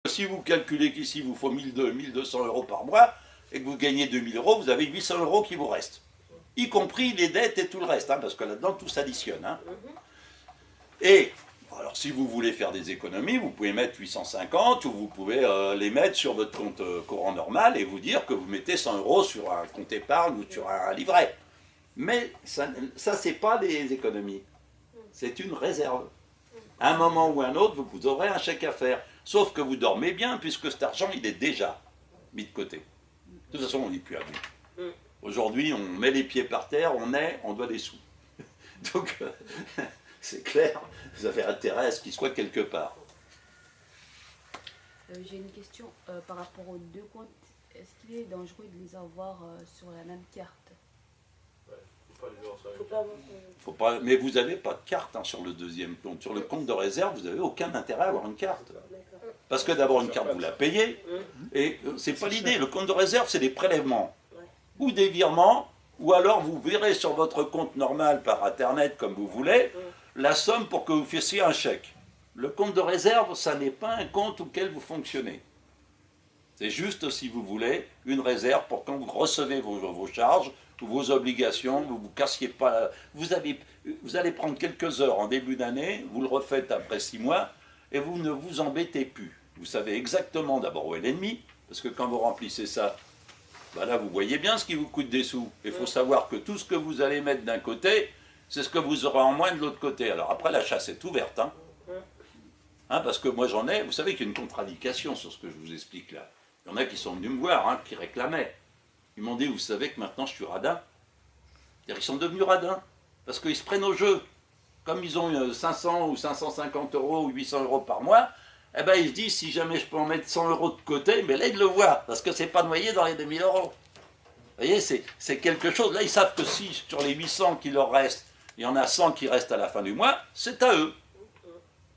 Si vous calculez qu'ici il vous faut 1200 euros par mois et que vous gagnez 2000 euros, vous avez 800 euros qui vous restent. Y compris les dettes et tout le reste, hein, parce que là-dedans tout s'additionne. Hein. Et alors si vous voulez faire des économies, vous pouvez mettre 850 ou vous pouvez les mettre sur votre compte courant normal et vous dire que vous mettez 100 euros sur un compte épargne ou sur un livret. Mais ça c'est pas des économies. C'est une réserve. À un moment ou un autre, vous aurez un chèque à faire. Sauf que vous dormez bien, puisque cet argent, il est déjà mis de côté. De toute façon, on n'est plus à vous. Aujourd'hui, on met les pieds par terre, on doit des sous. Donc, c'est clair, vous avez intérêt à ce qu'il soit quelque part. J'ai une question par rapport aux deux comptes. Est-ce qu'il est dangereux de les avoir sur la même carte? Faut pas, mais vous n'avez pas de carte hein, sur le deuxième compte. Sur le compte de réserve, vous n'avez aucun intérêt à avoir une carte. Parce que d'abord, une carte, vous la payez. Et c'est pas l'idée. Le compte de réserve, c'est des prélèvements. Ou des virements, ou alors vous verrez sur votre compte normal par Internet, comme vous voulez, la somme pour que vous fassiez un chèque. Le compte de réserve, ça n'est pas un compte auquel vous fonctionnez. C'est juste, si vous voulez, une réserve pour quand vous recevez vos charges, ou vos obligations, vous ne vous cassiez pas. Vous allez prendre quelques heures en début d'année, vous le refaites après 6 mois, et vous ne vous embêtez plus. Vous savez exactement d'abord où est l'ennemi, parce que quand vous remplissez ça, ben là vous voyez bien ce qui vous coûte des sous. Il faut savoir que tout ce que vous allez mettre d'un côté, c'est ce que vous aurez en moins de l'autre côté. Alors après, la chasse est ouverte. Hein, parce que moi j'en ai, vous savez qu'il y a une contradiction sur ce que je vous explique là. Il y en a qui sont venus me voir, hein, qui réclamaient. Ils m'ont dit, vous savez que maintenant je suis radin. Ils sont devenus radins, parce qu'ils se prennent au jeu. Comme ils ont 500 ou 550 euros ou 800 euros par mois, eh ben ils se disent, si jamais je peux en mettre 100 euros de côté, mais là ils le voient, parce que c'est pas noyé dans les 2000 euros. Vous voyez, c'est quelque chose. Là, ils savent que si sur les 800 qui leur restent, il y en a 100 qui restent à la fin du mois, c'est à eux.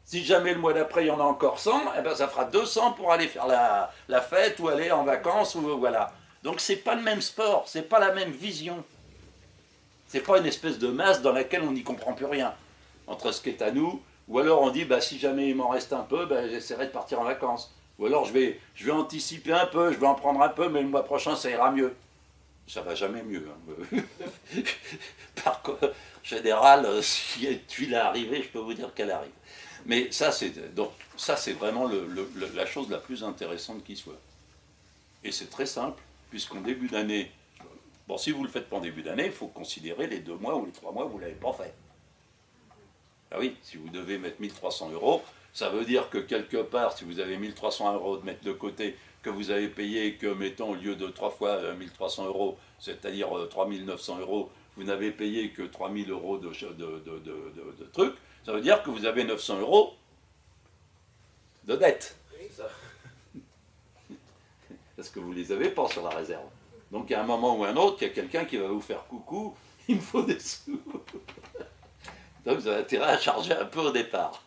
Si jamais le mois d'après, il y en a encore 100, eh ben, ça fera 200 pour aller faire la fête ou aller en vacances. Ou, voilà. Donc, ce n'est pas le même sport, ce n'est pas la même vision. Ce n'est pas une espèce de masse dans laquelle on n'y comprend plus rien. Entre ce qui est à nous, ou alors on dit, bah, si jamais il m'en reste un peu, bah, j'essaierai de partir en vacances. Ou alors je vais anticiper un peu, je vais en prendre un peu, mais le mois prochain, ça ira mieux. Ça va jamais mieux. Hein. Par contre, en général, si une tuile est arrivée, je peux vous dire qu'elle arrive. Mais ça, c'est vraiment la chose la plus intéressante qui soit. Et c'est très simple, puisqu'en début d'année, bon, si vous ne le faites pas en début d'année, il faut considérer les 2 mois ou les 3 mois où vous ne l'avez pas fait. Ah oui, si vous devez mettre 1300 euros, ça veut dire que quelque part, si vous avez 1300 euros de mettre de côté, que vous avez payé, que mettons au lieu de 3 fois 1300 euros, c'est-à-dire 3900 euros, vous n'avez payé que 3000 euros de trucs, ça veut dire que vous avez 900 euros de dette. Parce que vous ne les avez pas sur la réserve. Donc à un moment ou un autre, il y a quelqu'un qui va vous faire coucou, il me faut des sous. Donc vous avez intérêt à charger un peu au départ.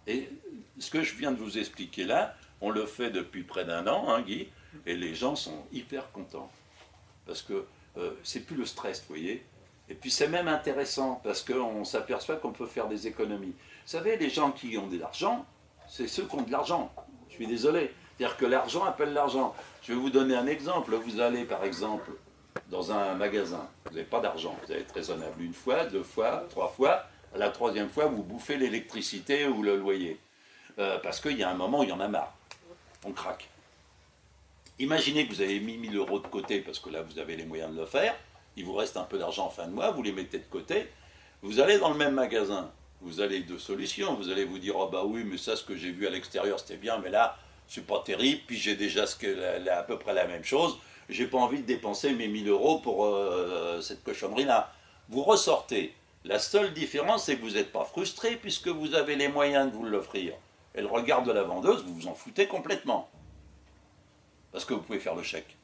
Et ce que je viens de vous expliquer là, on le fait depuis près d'1 an, hein, Guy, et les gens sont hyper contents. Parce que c'est plus le stress, vous voyez. Et puis c'est même intéressant, parce qu'on s'aperçoit qu'on peut faire des économies. Vous savez, les gens qui ont de l'argent, c'est ceux qui ont de l'argent. Je suis désolé. C'est-à-dire que l'argent appelle l'argent. Je vais vous donner un exemple. Vous allez, par exemple, dans un magasin. Vous n'avez pas d'argent. Vous allez être raisonnable 1 fois, 2 fois, 3 fois. À la 3e fois, vous bouffez l'électricité ou le loyer. Parce qu'il y a un moment où il y en a marre. On craque. Imaginez que vous avez mis 1000 euros de côté, parce que là, vous avez les moyens de le faire. Il vous reste un peu d'argent en fin de mois, vous les mettez de côté. Vous allez dans le même magasin. Vous avez 2 solutions. Vous allez vous dire, oh bah oui, mais ça, ce que j'ai vu à l'extérieur, c'était bien, mais là, c'est pas terrible. Puis j'ai déjà à peu près la même chose. J'ai pas envie de dépenser mes 1000 euros pour cette cochonnerie-là. Vous ressortez. La seule différence, c'est que vous n'êtes pas frustré puisque vous avez les moyens de vous l'offrir. Et le regard de la vendeuse, vous vous en foutez complètement. Parce que vous pouvez faire le chèque.